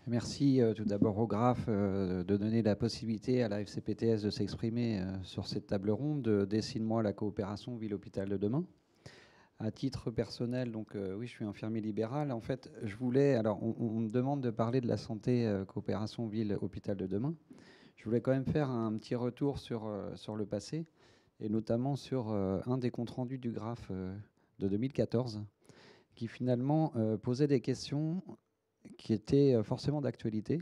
Merci tout d'abord au GRAF de donner la possibilité à la FCPTS de s'exprimer sur cette table ronde. Dessine-moi la coopération ville-hôpital de demain. À titre personnel, donc oui, je suis infirmier libéral. En fait, je voulais, alors on me demande de parler de la santé coopération ville-hôpital de demain. Je voulais quand même faire un petit retour sur le passé, et notamment sur un des comptes rendus du GRAF de 2014, qui finalement posait des questions qui étaient forcément d'actualité,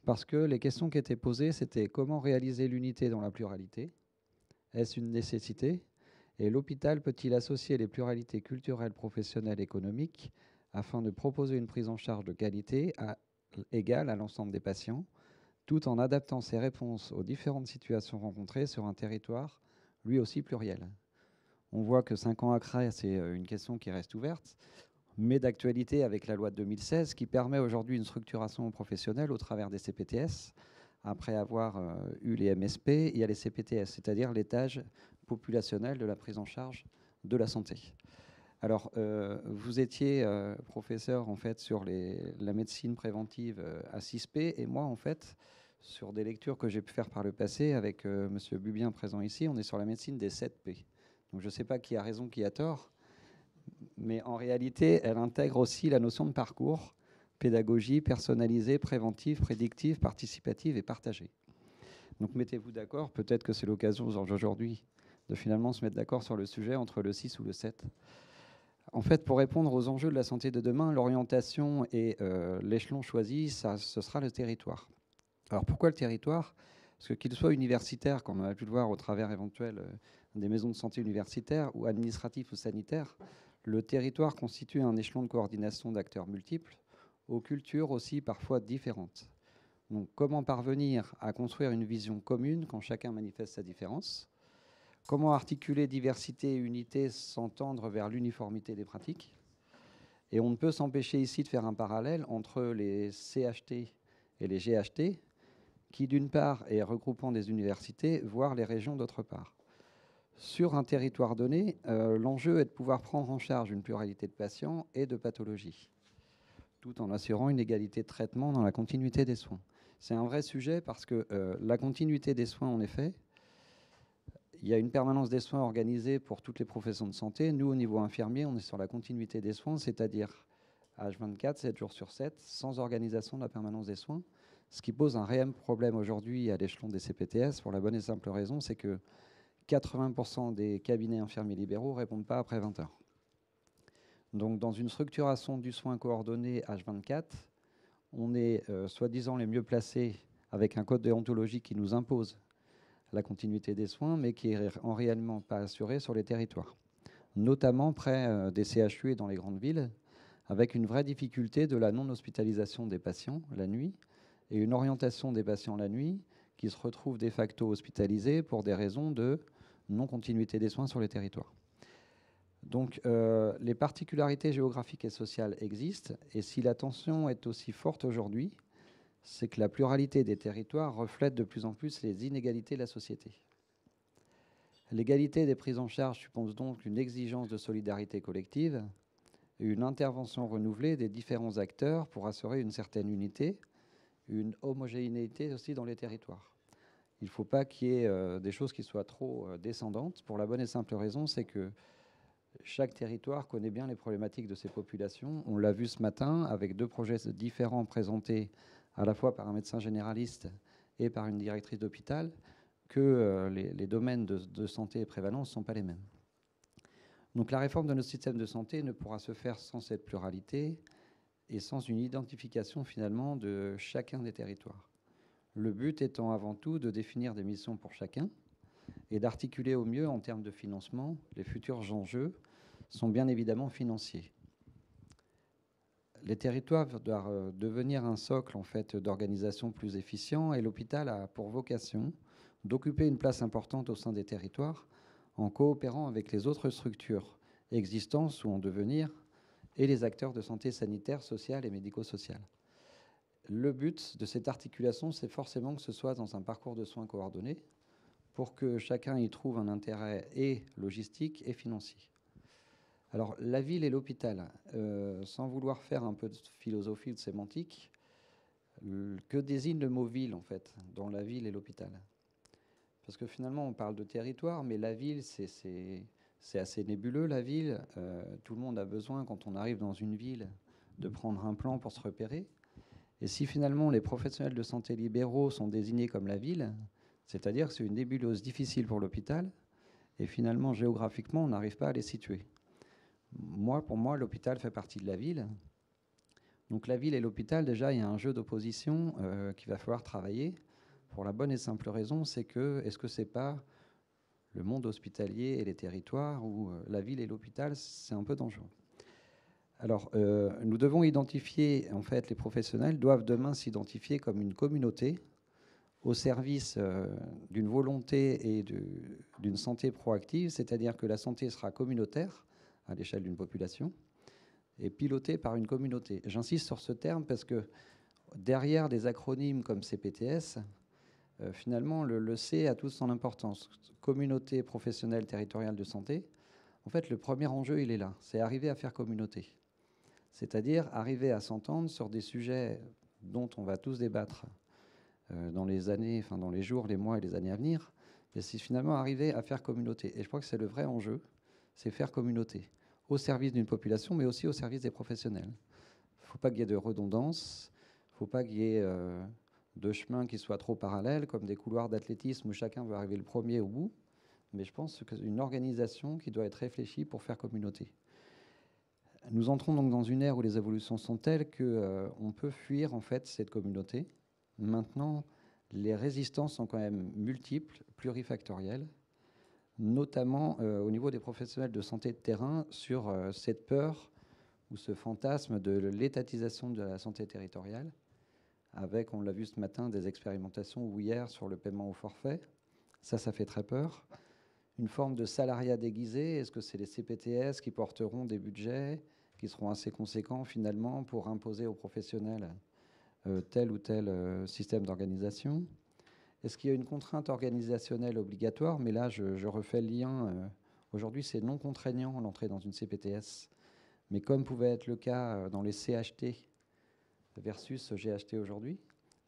parce que les questions qui étaient posées, c'était comment réaliser l'unité dans la pluralité? Est-ce une nécessité? Et l'hôpital peut-il associer les pluralités culturelles, professionnelles, économiques afin de proposer une prise en charge de qualité égale à l'ensemble des patients, tout en adaptant ses réponses aux différentes situations rencontrées sur un territoire, lui aussi pluriel? On voit que 5 ans après, c'est une question qui reste ouverte, mais d'actualité avec la loi de 2016 qui permet aujourd'hui une structuration professionnelle au travers des CPTS. Après avoir eu les MSP, il y a les CPTS, c'est-à-dire l'étage populationnel de la prise en charge de la santé. Alors, vous étiez professeur en fait sur la médecine préventive à 6P, et moi en fait sur des lectures que j'ai pu faire par le passé avec Monsieur Bubien présent ici, on est sur la médecine des 7P. Donc je ne sais pas qui a raison, qui a tort, mais en réalité, elle intègre aussi la notion de parcours, pédagogie personnalisée, préventive, prédictive, participative et partagée. Donc mettez-vous d'accord, peut-être que c'est l'occasion aujourd'hui de finalement se mettre d'accord sur le sujet entre le 6 ou le 7. En fait, pour répondre aux enjeux de la santé de demain, l'orientation et l'échelon choisi, ce sera le territoire. Alors pourquoi le territoire? Parce que qu'il soit universitaire, comme on a pu le voir au travers éventuel des maisons de santé universitaires, ou administratif ou sanitaire, le territoire constitue un échelon de coordination d'acteurs multiples, aux cultures aussi parfois différentes. Donc comment parvenir à construire une vision commune quand chacun manifeste sa différence? Comment articuler diversité et unité sans tendre vers l'uniformité des pratiques? Et on ne peut s'empêcher ici de faire un parallèle entre les CHT et les GHT, qui d'une part est regroupant des universités, voire les régions d'autre part. Sur un territoire donné, l'enjeu est de pouvoir prendre en charge une pluralité de patients et de pathologies, tout en assurant une égalité de traitement dans la continuité des soins. C'est un vrai sujet parce que la continuité des soins, en effet, il y a une permanence des soins organisée pour toutes les professions de santé. Nous, au niveau infirmier, on est sur la continuité des soins, c'est-à-dire H24, 7 jours sur 7, sans organisation de la permanence des soins, ce qui pose un réel problème aujourd'hui à l'échelon des CPTS, pour la bonne et simple raison, c'est que 80% des cabinets infirmiers libéraux ne répondent pas après 20 heures. Donc dans une structuration du soin coordonné H24, on est soi-disant les mieux placés avec un code déontologique qui nous impose la continuité des soins, mais qui est en réellement pas assuré sur les territoires, notamment près des CHU et dans les grandes villes, avec une vraie difficulté de la non-hospitalisation des patients la nuit et une orientation des patients la nuit qui se retrouvent de facto hospitalisés pour des raisons de non-continuité des soins sur les territoires. Donc les particularités géographiques et sociales existent, et si la tension est aussi forte aujourd'hui, c'est que la pluralité des territoires reflète de plus en plus les inégalités de la société. L'égalité des prises en charge suppose donc une exigence de solidarité collective et une intervention renouvelée des différents acteurs pour assurer une certaine unité, une homogénéité aussi dans les territoires. Il ne faut pas qu'il y ait des choses qui soient trop descendantes, pour la bonne et simple raison, c'est que chaque territoire connaît bien les problématiques de ses populations. On l'a vu ce matin avec 2 projets différents présentés à la fois par un médecin généraliste et par une directrice d'hôpital, que les domaines de santé et prévalence ne sont pas les mêmes. Donc la réforme de notre système de santé ne pourra se faire sans cette pluralité et sans une identification finalement de chacun des territoires. Le but étant avant tout de définir des missions pour chacun et d'articuler au mieux en termes de financement. Les futurs enjeux sont bien évidemment financiers. Les territoires doivent devenir un socle en fait, d'organisation plus efficient, et l'hôpital a pour vocation d'occuper une place importante au sein des territoires en coopérant avec les autres structures existantes ou en devenir et les acteurs de santé sanitaire, sociale et médico-sociale. Le but de cette articulation, c'est forcément que ce soit dans un parcours de soins coordonné pour que chacun y trouve un intérêt et logistique et financier. Alors, la ville et l'hôpital, sans vouloir faire un peu de philosophie ou de sémantique, Que désigne le mot ville, en fait, dans la ville et l'hôpital? Parce que finalement, on parle de territoire, mais la ville, c'est assez nébuleux, la ville. Tout le monde a besoin, quand on arrive dans une ville, de prendre un plan pour se repérer. Et si finalement les professionnels de santé libéraux sont désignés comme la ville, c'est-à-dire que c'est une nébuleuse difficile pour l'hôpital, et finalement, géographiquement, on n'arrive pas à les situer. Pour moi, l'hôpital fait partie de la ville. Donc la ville et l'hôpital, déjà, il y a un jeu d'opposition qu'il va falloir travailler, pour la bonne et simple raison, c'est que, est-ce que c'est pas le monde hospitalier et les territoires où la ville et l'hôpital, c'est un peu dangereux? Alors, nous devons identifier, en fait, les professionnels doivent demain s'identifier comme une communauté au service d'une volonté et d'une santé proactive, c'est-à-dire que la santé sera communautaire à l'échelle d'une population et pilotée par une communauté. J'insiste sur ce terme parce que derrière des acronymes comme CPTS, finalement, le C a toute son importance. Communauté professionnelle territoriale de santé. En fait, le premier enjeu, il est là. C'est arriver à faire communauté. C'est-à-dire arriver à s'entendre sur des sujets dont on va tous débattre dans les années, enfin dans les jours, les mois et les années à venir. Mais c'est finalement arriver à faire communauté. Et je crois que c'est le vrai enjeu, c'est faire communauté. Au service d'une population, mais aussi au service des professionnels. Il ne faut pas qu'il y ait de redondance, il ne faut pas qu'il y ait de chemins qui soient trop parallèles, comme des couloirs d'athlétisme où chacun veut arriver le premier au bout. Mais je pense que c'est une organisation qui doit être réfléchie pour faire communauté. Nous entrons donc dans une ère où les évolutions sont telles qu'on peut fuir en fait cette communauté. Maintenant, les résistances sont quand même multiples, plurifactorielles, notamment au niveau des professionnels de santé de terrain sur cette peur ou ce fantasme de l'étatisation de la santé territoriale, avec, on l'a vu ce matin, des expérimentations ou hier sur le paiement au forfait. Ça fait très peur. Une forme de salariat déguisé. Est-ce que c'est les CPTS qui porteront des budgets qui seront assez conséquents finalement pour imposer aux professionnels tel ou tel système d'organisation? Est-ce qu'il y a une contrainte organisationnelle obligatoire? Mais là, je refais le lien. Aujourd'hui, c'est non contraignant l'entrée dans une CPTS. Mais comme pouvait être le cas dans les CHT versus GHT aujourd'hui,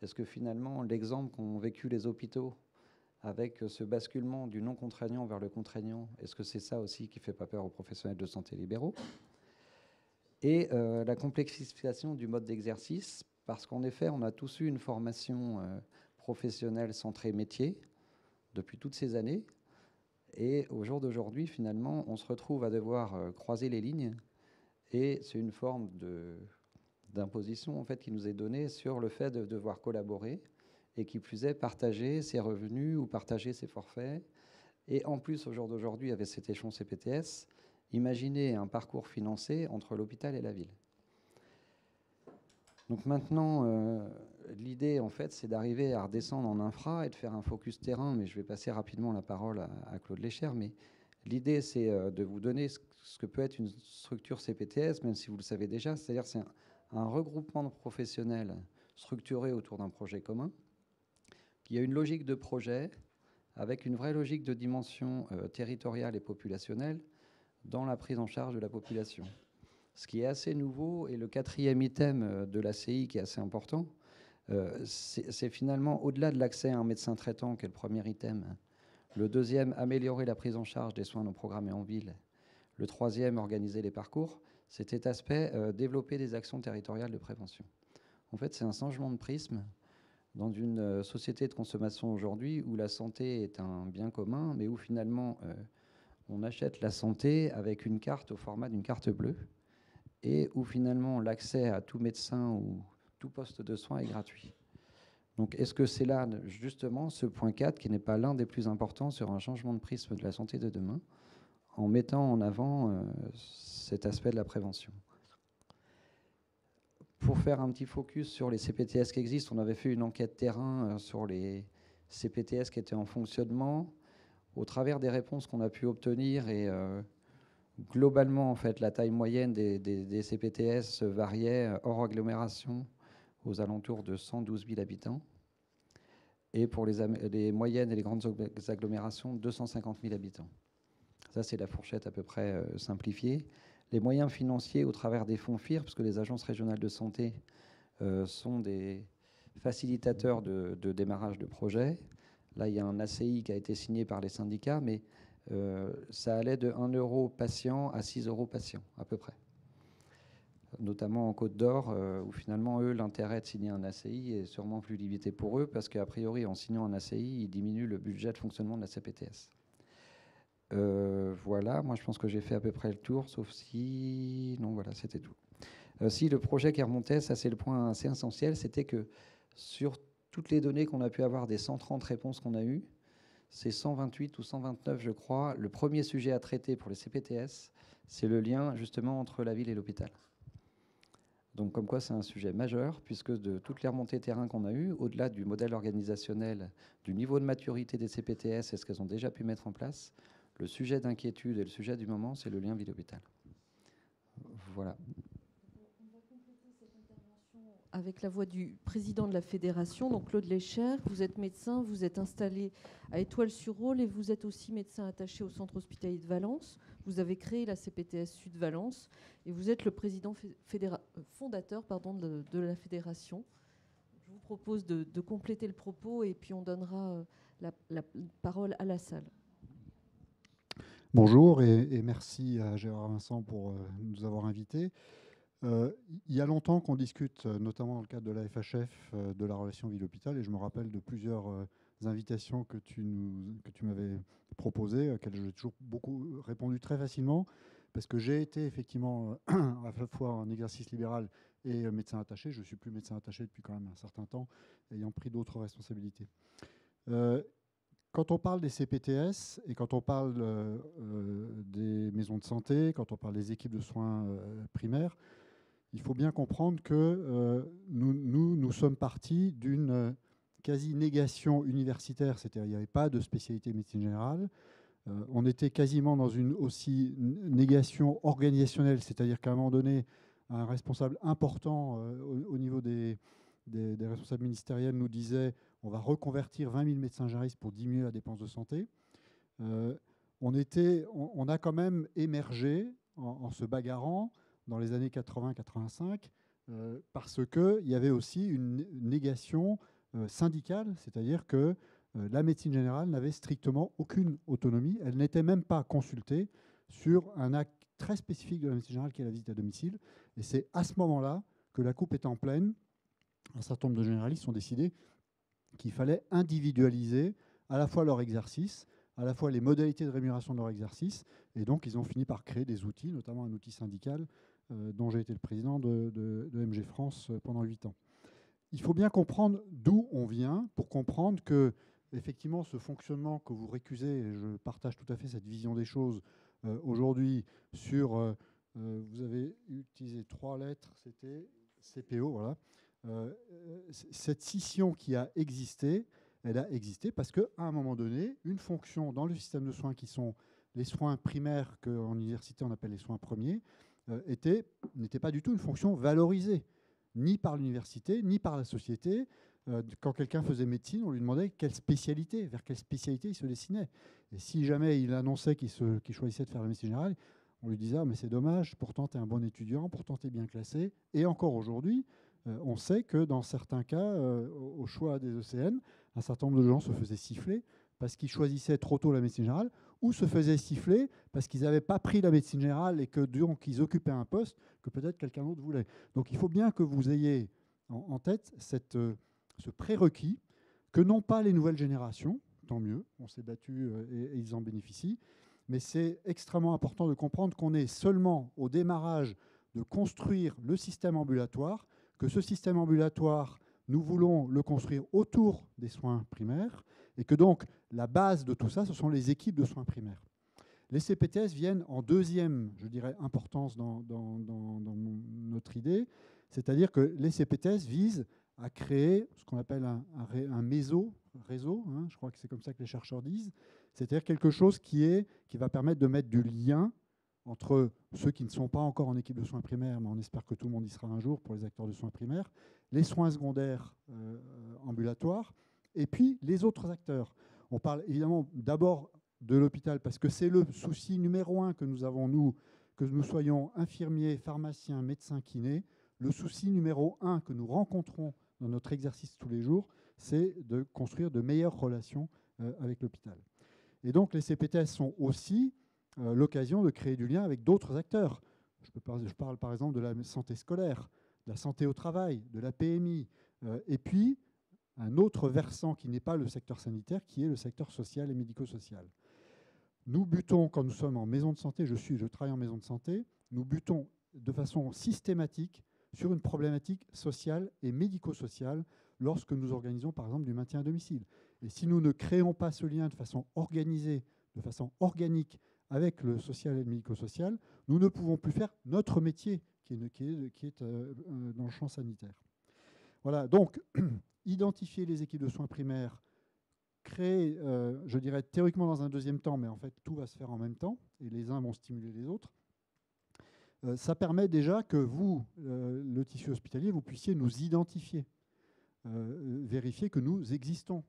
est-ce que finalement, l'exemple qu'ont vécu les hôpitaux avec ce basculement du non contraignant vers le contraignant, est-ce que c'est ça aussi qui ne fait pas peur aux professionnels de santé libéraux? Et la complexification du mode d'exercice, parce qu'en effet, on a tous eu une formation professionnelle centrée métier depuis toutes ces années. Et au jour d'aujourd'hui, finalement, on se retrouve à devoir croiser les lignes. Et c'est une forme d'imposition en fait, qui nous est donnée sur le fait de devoir collaborer et qui plus est partager ses revenus ou partager ses forfaits. Et en plus, au jour d'aujourd'hui, avec cet échelon CPTS, imaginez un parcours financé entre l'hôpital et la ville. Donc maintenant, l'idée, en fait, c'est d'arriver à redescendre en infra et de faire un focus terrain, mais je vais passer rapidement la parole à Claude Lécher, mais l'idée, c'est de vous donner ce que peut être une structure CPTS, même si vous le savez déjà, c'est-à-dire c'est un regroupement de professionnels structurés autour d'un projet commun, qui a une logique de projet, avec une vraie logique de dimension territoriale et populationnelle dans la prise en charge de la population. Ce qui est assez nouveau, et le quatrième item de l'ACI qui est assez important, c'est finalement au-delà de l'accès à un médecin traitant, qui est le premier item. Le deuxième, améliorer la prise en charge des soins non programmés en ville. Le troisième, organiser les parcours. C'est cet aspect, développer des actions territoriales de prévention. En fait, c'est un changement de prisme dans une société de consommation aujourd'hui où la santé est un bien commun, mais où finalement on achète la santé avec une carte au format d'une carte bleue, et où finalement l'accès à tout médecin ou tout poste de soins est gratuit. Donc est-ce que c'est là justement ce point 4 qui n'est pas l'un des plus importants sur un changement de prisme de la santé de demain, en mettant en avant cet aspect de la prévention? Pour faire un petit focus sur les CPTS qui existent, on avait fait une enquête terrain sur les CPTS qui étaient en fonctionnement. Au travers des réponses qu'on a pu obtenir, et globalement, en fait, la taille moyenne des CPTS variait hors agglomération aux alentours de 112 000 habitants. Et pour les moyennes et les grandes agglomérations, 250 000 habitants. Ça, c'est la fourchette à peu près simplifiée. Les moyens financiers au travers des fonds FIR, parce que les agences régionales de santé sont des facilitateur de démarrage de projet. Là, il y a un ACI qui a été signé par les syndicats, mais ça allait de 1 euro patient à 6 euros patient, à peu près. Notamment en Côte d'Or, où finalement, eux, l'intérêt de signer un ACI est sûrement plus limité pour eux, parce qu'a priori, en signant un ACI, ils diminuent le budget de fonctionnement de la CPTS. Voilà, moi je pense que j'ai fait à peu près le tour, sauf si... Non, voilà, c'était tout. Si le projet qui remontait, ça c'est le point assez essentiel, c'était que sur toutes les données qu'on a pu avoir des 130 réponses qu'on a eues, c'est 128 ou 129, je crois, le premier sujet à traiter pour les CPTS, c'est le lien justement entre la ville et l'hôpital. Donc comme quoi c'est un sujet majeur, puisque de toutes les remontées terrain qu'on a eues, au-delà du modèle organisationnel, du niveau de maturité des CPTS et ce qu'elles ont déjà pu mettre en place, le sujet d'inquiétude et le sujet du moment, c'est le lien ville-hôpital. Voilà. On va compléter cette intervention avec la voix du président de la fédération, donc Claude Léchère. Vous êtes médecin, vous êtes installé à Étoile-sur-Rôle et vous êtes aussi médecin attaché au centre hospitalier de Valence. Vous avez créé la CPTS Sud Valence et vous êtes le président fondateur de la fédération. Je vous propose de compléter le propos et puis on donnera la parole à la salle. Bonjour et merci à Gérard Vincent pour nous avoir invités. Il y a longtemps qu'on discute, notamment dans le cadre de la FHF, de la relation ville-hôpital, et je me rappelle de plusieurs invitations que tu m'avais proposées, auxquelles j'ai toujours beaucoup répondu très facilement, parce que j'ai été effectivement à la fois en exercice libéral et médecin attaché. Je ne suis plus médecin attaché depuis quand même un certain temps, ayant pris d'autres responsabilités. Quand on parle des CPTS et quand on parle des maisons de santé, quand on parle des équipes de soins primaires, il faut bien comprendre que nous sommes partis d'une quasi-négation universitaire, c'est-à-dire qu'il n'y avait pas de spécialité médecine générale. On était quasiment dans une aussi négation organisationnelle, c'est-à-dire qu'à un moment donné, un responsable important au niveau des responsables ministériels nous disait on va reconvertir 20 000 médecins généralistes pour diminuer la dépense de santé. On a quand même émergé en se bagarrant dans les années 80-85 parce qu'il y avait aussi une négation syndicale, c'est-à-dire que la médecine générale n'avait strictement aucune autonomie. Elle n'était même pas consultée sur un acte très spécifique de la médecine générale qui est la visite à domicile. Et c'est à ce moment-là que la coupe étant pleine, un certain nombre de généralistes ont décidé qu'il fallait individualiser à la fois leur exercice, à la fois les modalités de rémunération de leur exercice, et donc ils ont fini par créer des outils, notamment un outil syndical dont j'ai été le président de MG France pendant 8 ans. Il faut bien comprendre d'où on vient pour comprendre que effectivement ce fonctionnement que vous récusez, et je partage tout à fait cette vision des choses aujourd'hui sur, vous avez utilisé 3 lettres, c'était CPO, voilà. Cette scission qui a existé, elle a existé parce qu'à un moment donné, une fonction dans le système de soins qui sont les soins primaires qu'en université on appelle les soins premiers, n'était pas du tout une fonction valorisée, ni par l'université, ni par la société. Quand quelqu'un faisait médecine, on lui demandait quelle spécialité, vers quelle spécialité il se destinait. Et si jamais il annonçait qu'il choisissait de faire la médecine générale, on lui disait ah, mais c'est dommage, pourtant tu es un bon étudiant, pourtant tu es bien classé. Et encore aujourd'hui, on sait que dans certains cas, au choix des ECN, un certain nombre de gens se faisaient siffler parce qu'ils choisissaient trop tôt la médecine générale ou se faisaient siffler parce qu'ils n'avaient pas pris la médecine générale et que donc ils occupaient un poste que peut-être quelqu'un d'autre voulait. Donc il faut bien que vous ayez en tête ce prérequis que n'ont pas les nouvelles générations, tant mieux, on s'est battu et ils en bénéficient, mais c'est extrêmement important de comprendre qu'on est seulement au démarrage de construire le système ambulatoire, que ce système ambulatoire, nous voulons le construire autour des soins primaires et que donc la base de tout ça, ce sont les équipes de soins primaires. Les CPTS viennent en deuxième, je dirais, importance dans notre idée, c'est-à-dire que les CPTS visent à créer ce qu'on appelle un réseau, hein, je crois que c'est comme ça que les chercheurs disent, c'est-à-dire quelque chose qui va permettre de mettre du lien entre ceux qui ne sont pas encore en équipe de soins primaires, mais on espère que tout le monde y sera un jour pour les acteurs de soins primaires, les soins secondaires ambulatoires, et puis les autres acteurs. On parle évidemment d'abord de l'hôpital, parce que c'est le souci numéro 1 que nous avons, nous, que nous soyons infirmiers, pharmaciens, médecins, kinés. Le souci numéro 1 que nous rencontrons dans notre exercice tous les jours, c'est de construire de meilleures relations avec l'hôpital. Et donc les CPTS sont aussi l'occasion de créer du lien avec d'autres acteurs. Je parle par exemple de la santé scolaire, de la santé au travail, de la PMI, et puis un autre versant qui n'est pas le secteur sanitaire, qui est le secteur social et médico-social. Nous butons, quand nous sommes en maison de santé, je travaille en maison de santé, nous butons de façon systématique sur une problématique sociale et médico-sociale lorsque nous organisons par exemple du maintien à domicile. Et si nous ne créons pas ce lien de façon organisée, de façon organique avec le social et le médico-social, nous ne pouvons plus faire notre métier qui est dans le champ sanitaire. Voilà, donc identifier les équipes de soins primaires, créer, je dirais théoriquement dans un deuxième temps, mais en fait tout va se faire en même temps, et les uns vont stimuler les autres. Ça permet déjà que vous, le tissu hospitalier, vous puissiez nous identifier, vérifier que nous existons,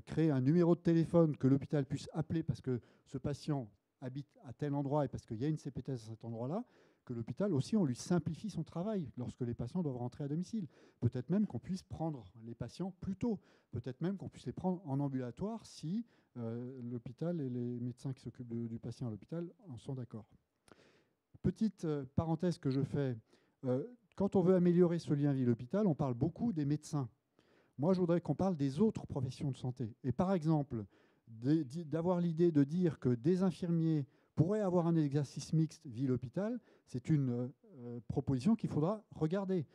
créer un numéro de téléphone que l'hôpital puisse appeler parce que ce patient habite à tel endroit et parce qu'il y a une CPTS à cet endroit-là, que l'hôpital aussi, on lui simplifie son travail lorsque les patients doivent rentrer à domicile. Peut-être même qu'on puisse prendre les patients plus tôt. Peut-être même qu'on puisse les prendre en ambulatoire si l'hôpital et les médecins qui s'occupent du patient à l'hôpital en sont d'accord. Petite parenthèse que je fais, quand on veut améliorer ce lien ville-hôpital, on parle beaucoup des médecins. Moi, je voudrais qu'on parle des autres professions de santé. Et par exemple, d'avoir l'idée de dire que des infirmiers pourraient avoir un exercice mixte ville-hôpital, c'est une proposition qu'il faudra regarder.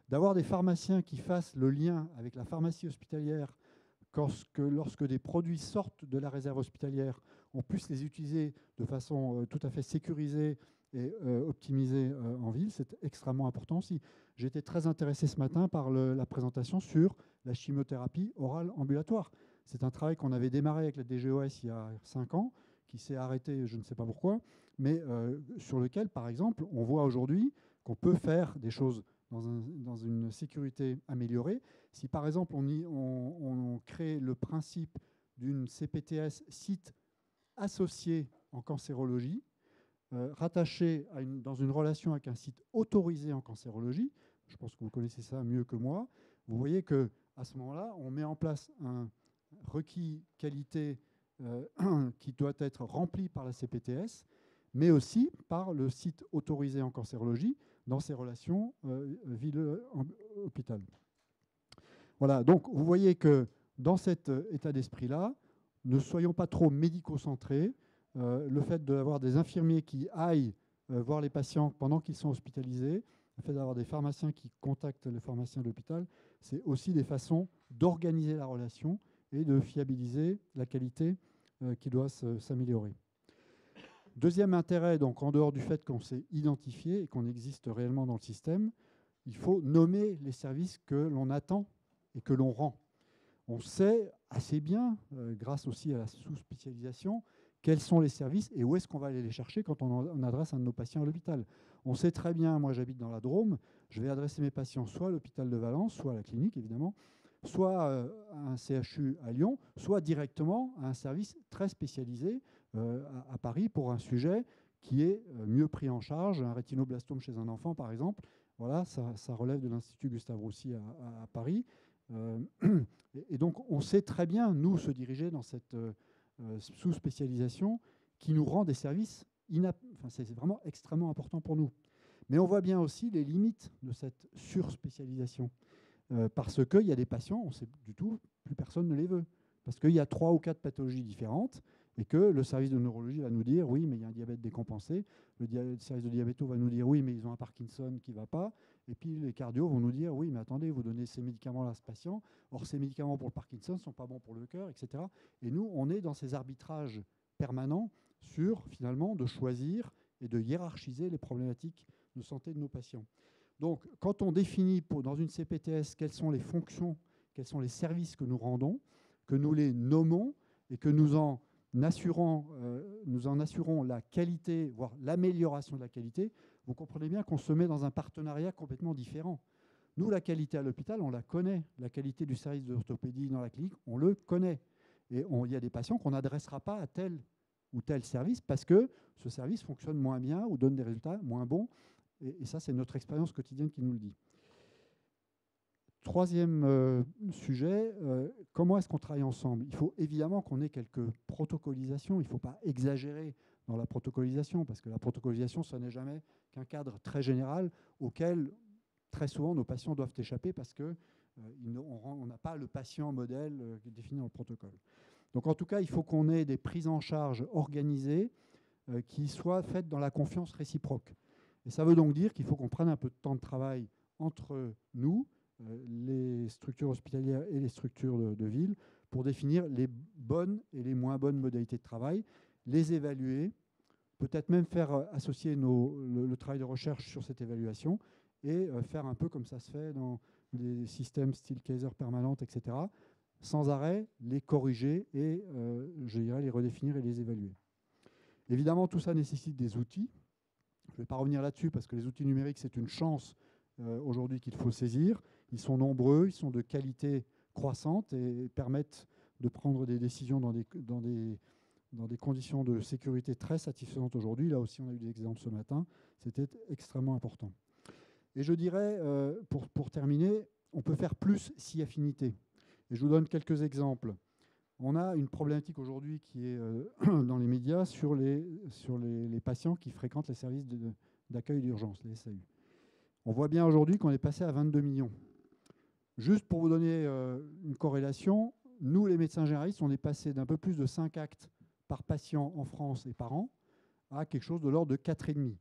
D'avoir des pharmaciens qui fassent le lien avec la pharmacie hospitalière, lorsque des produits sortent de la réserve hospitalière, on puisse les utiliser de façon tout à fait sécurisée et optimisée en ville, c'est extrêmement important aussi. J'ai été très intéressé ce matin par la présentation sur la chimiothérapie orale ambulatoire. C'est un travail qu'on avait démarré avec la DGOS il y a 5 ans, qui s'est arrêté, je ne sais pas pourquoi, mais sur lequel, par exemple, on voit aujourd'hui qu'on peut faire des choses dans une sécurité améliorée. Si, par exemple, on crée le principe d'une CPTS site associé en cancérologie, rattaché dans une relation avec un site autorisé en cancérologie, je pense que vous connaissez ça mieux que moi, vous voyez qu'à ce moment-là, on met en place un requis qualité qui doit être rempli par la CPTS, mais aussi par le site autorisé en cancérologie dans ses relations ville-hôpital. Voilà, donc vous voyez que dans cet état d'esprit-là, ne soyons pas trop médico-centrés. Le fait d'avoir des infirmiers qui aillent voir les patients pendant qu'ils sont hospitalisés, le fait d'avoir des pharmaciens qui contactent les pharmaciens de l'hôpital, c'est aussi des façons d'organiser la relation et de fiabiliser la qualité qui doit s'améliorer. Deuxième intérêt, donc en dehors du fait qu'on s'est identifié et qu'on existe réellement dans le système, il faut nommer les services que l'on attend et que l'on rend. On sait assez bien, grâce aussi à la sous-spécialisation, quels sont les services et où est-ce qu'on va aller les chercher quand on adresse un de nos patients à l'hôpital. On sait très bien, moi j'habite dans la Drôme, je vais adresser mes patients soit à l'hôpital de Valence, soit à la clinique évidemment, soit à un CHU à Lyon, soit directement à un service très spécialisé à Paris pour un sujet qui est mieux pris en charge, un rétinoblastome chez un enfant par exemple. Voilà, ça relève de l'Institut Gustave Roussy à Paris. Et donc on sait très bien, nous, se diriger dans cette sous-spécialisation qui nous rend des services c'est vraiment extrêmement important pour nous. Mais on voit bien aussi les limites de cette surspécialisation. Parce qu'il y a des patients, on ne sait du tout, plus personne ne les veut. Parce qu'il y a 3 ou 4 pathologies différentes et que le service de neurologie va nous dire oui, mais il y a un diabète décompensé. Le service de diabéto va nous dire oui, mais ils ont un Parkinson qui ne va pas. Et puis les cardios vont nous dire oui, mais attendez, vous donnez ces médicaments-là à ce patient. Or, ces médicaments pour le Parkinson ne sont pas bons pour le cœur, etc. Et nous, on est dans ces arbitrages permanents sur, finalement, de choisir et de hiérarchiser les problématiques de santé de nos patients. Donc, quand on définit dans une CPTS quelles sont les fonctions, quels sont les services que nous rendons, que nous les nommons et que nous en assurons la qualité, voire l'amélioration de la qualité, vous comprenez bien qu'on se met dans un partenariat complètement différent. Nous, la qualité à l'hôpital, on la connaît. La qualité du service d'orthopédie dans la clinique, on le connaît. Et il y a des patients qu'on n'adressera pas à tel ou tel service parce que ce service fonctionne moins bien ou donne des résultats moins bons. Et ça, c'est notre expérience quotidienne qui nous le dit. Troisième sujet, comment est-ce qu'on travaille ensemble? Il faut évidemment qu'on ait quelques protocolisations. Il ne faut pas exagérer dans la protocolisation, parce que la protocolisation, ce n'est jamais qu'un cadre très général auquel, très souvent, nos patients doivent échapper parce qu'on n'a pas le patient modèle défini dans le protocole. Donc, en tout cas, il faut qu'on ait des prises en charge organisées qui soient faites dans la confiance réciproque. Et ça veut donc dire qu'il faut qu'on prenne un peu de temps de travail entre nous, les structures hospitalières et les structures de ville, pour définir les bonnes et les moins bonnes modalités de travail, les évaluer, peut-être même faire associer le travail de recherche sur cette évaluation et faire un peu comme ça se fait dans des systèmes style Kaiser permanente, etc., sans arrêt les corriger et, je dirais, les redéfinir et les évaluer. Évidemment, tout ça nécessite des outils. Je ne vais pas revenir là-dessus parce que les outils numériques, c'est une chance aujourd'hui qu'il faut saisir. Ils sont nombreux, ils sont de qualité croissante et permettent de prendre des décisions dans des conditions de sécurité très satisfaisantes aujourd'hui. Là aussi, on a eu des exemples ce matin. C'était extrêmement important. Et je dirais, pour terminer, on peut faire plus si affinité. Et je vous donne quelques exemples. On a une problématique aujourd'hui qui est dans les médias sur les patients qui fréquentent les services d'accueil d'urgence, les SAU. On voit bien aujourd'hui qu'on est passé à 22 millions. Juste pour vous donner une corrélation, nous, les médecins généralistes, on est passé d'un peu plus de 5 actes par patient en France et par an à quelque chose de l'ordre de 4,5.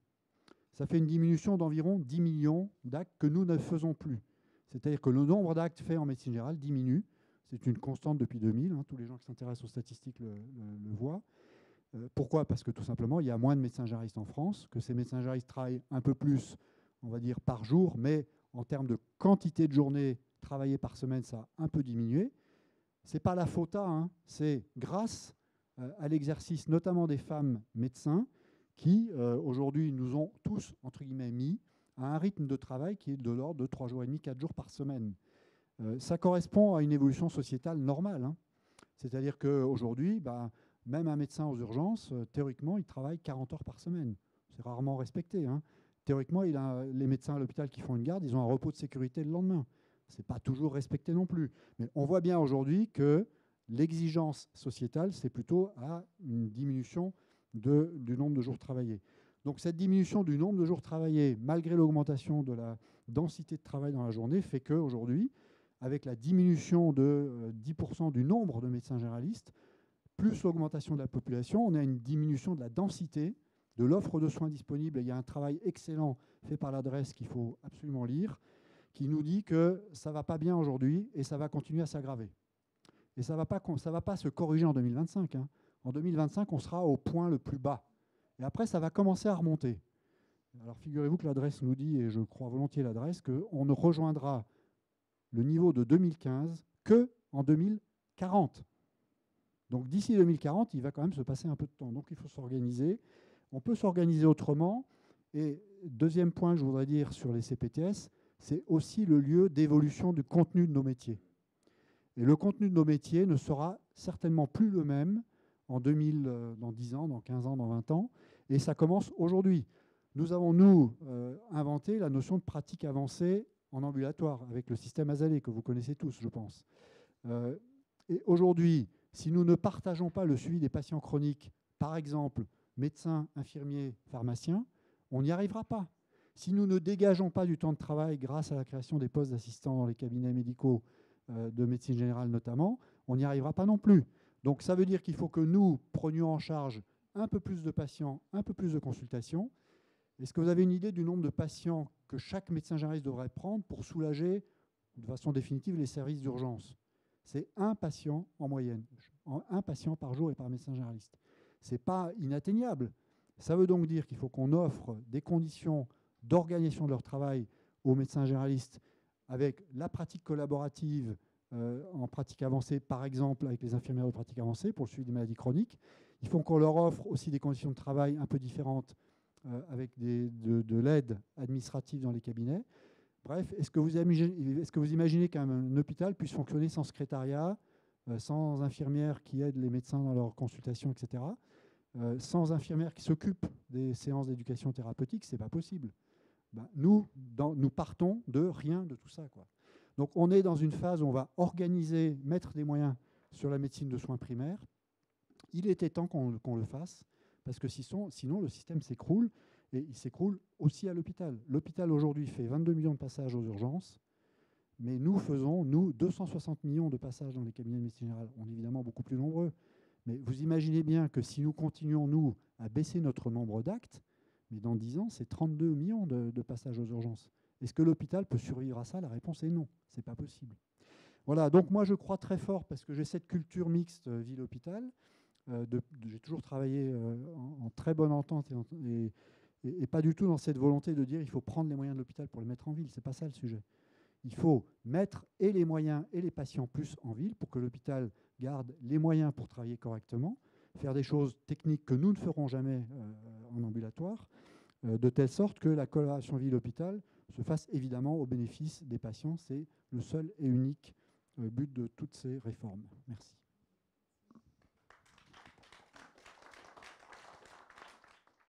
Ça fait une diminution d'environ 10 millions d'actes que nous ne faisons plus. C'est-à-dire que le nombre d'actes faits en médecine générale diminue. C'est une constante depuis 2000. Tous les gens qui s'intéressent aux statistiques le voient. Pourquoi? Parce que tout simplement, il y a moins de médecins généralistes en France, que ces médecins généralistes travaillent un peu plus, on va dire, par jour, mais en termes de quantité de journées travaillées par semaine, ça a un peu diminué. Ce n'est pas la faute à, c'est grâce à l'exercice notamment des femmes médecins qui, aujourd'hui, nous ont tous, entre guillemets, mis à un rythme de travail qui est de l'ordre de 3 jours et demi, 4 jours par semaine. Ça correspond à une évolution sociétale normale. C'est-à-dire qu'aujourd'hui, même un médecin aux urgences, théoriquement, il travaille 40 heures par semaine. C'est rarement respecté. Théoriquement, les médecins à l'hôpital qui font une garde, ils ont un repos de sécurité le lendemain. Ce n'est pas toujours respecté non plus. Mais on voit bien aujourd'hui que l'exigence sociétale, c'est plutôt à une diminution du nombre de jours travaillés. Donc cette diminution du nombre de jours travaillés, malgré l'augmentation de la densité de travail dans la journée, fait qu'aujourd'hui, avec la diminution de 10% du nombre de médecins généralistes, plus l'augmentation de la population, on a une diminution de la densité de l'offre de soins disponible. Et il y a un travail excellent fait par l'adresse qu'il faut absolument lire, qui nous dit que ça ne va pas bien aujourd'hui et ça va continuer à s'aggraver. Et ça ne va pas se corriger en 2025. En 2025, on sera au point le plus bas. Et après, ça va commencer à remonter. Alors figurez-vous que l'adresse nous dit, et je crois volontiers l'adresse, qu'on ne rejoindra le niveau de 2015 qu'en 2040. Donc d'ici 2040, il va quand même se passer un peu de temps. Donc il faut s'organiser. On peut s'organiser autrement. Et deuxième point que je voudrais dire sur les CPTS, c'est aussi le lieu d'évolution du contenu de nos métiers. Et le contenu de nos métiers ne sera certainement plus le même en 2000, dans 10 ans, dans 15 ans, dans 20 ans. Et ça commence aujourd'hui. Nous avons, inventé la notion de pratique avancée en ambulatoire avec le système Azalée que vous connaissez tous, je pense. Et aujourd'hui, si nous ne partageons pas le suivi des patients chroniques, par exemple, médecins, infirmiers, pharmaciens, on n'y arrivera pas. Si nous ne dégageons pas du temps de travail grâce à la création des postes d'assistants dans les cabinets médicaux de médecine générale notamment, on n'y arrivera pas non plus. Donc ça veut dire qu'il faut que nous prenions en charge un peu plus de patients, un peu plus de consultations. Est-ce que vous avez une idée du nombre de patients que chaque médecin généraliste devrait prendre pour soulager de façon définitive les services d'urgence? C'est 1 patient en moyenne, 1 patient par jour et par médecin généraliste. Ce n'est pas inatteignable. Ça veut donc dire qu'il faut qu'on offre des conditions d'organisation de leur travail aux médecins généralistes avec la pratique collaborative en pratique avancée, par exemple avec les infirmières de pratique avancée pour le suivi des maladies chroniques. Il faut qu'on leur offre aussi des conditions de travail un peu différentes avec de l'aide administrative dans les cabinets. Bref, est-ce que vous imaginez qu'un hôpital puisse fonctionner sans secrétariat, sans infirmières qui aident les médecins dans leurs consultations, etc., sans infirmières qui s'occupent des séances d'éducation thérapeutique? Ce n'est pas possible. Nous partons de rien de tout ça, quoi. Donc on est dans une phase où on va organiser, mettre des moyens sur la médecine de soins primaires. Il était temps qu'on le fasse, parce que sinon le système s'écroule, et il s'écroule aussi à l'hôpital. L'hôpital aujourd'hui fait 22 millions de passages aux urgences, mais nous faisons, 260 millions de passages dans les cabinets de médecine générale. On est évidemment beaucoup plus nombreux, mais vous imaginez bien que si nous continuons, nous, à baisser notre nombre d'actes, mais dans 10 ans, c'est 32 millions de passages aux urgences. Est-ce que l'hôpital peut survivre à ça? La réponse est non, ce n'est pas possible. Voilà, donc moi je crois très fort, parce que j'ai cette culture mixte ville-hôpital. J'ai toujours travaillé en très bonne entente et pas du tout dans cette volonté de dire il faut prendre les moyens de l'hôpital pour les mettre en ville. Ce n'est pas ça le sujet. Il faut mettre et les moyens et les patients plus en ville pour que l'hôpital garde les moyens pour travailler correctement, faire des choses techniques que nous ne ferons jamais en ambulatoire, de telle sorte que la collaboration ville-hôpital se fasse évidemment au bénéfice des patients. C'est le seul et unique but de toutes ces réformes. Merci.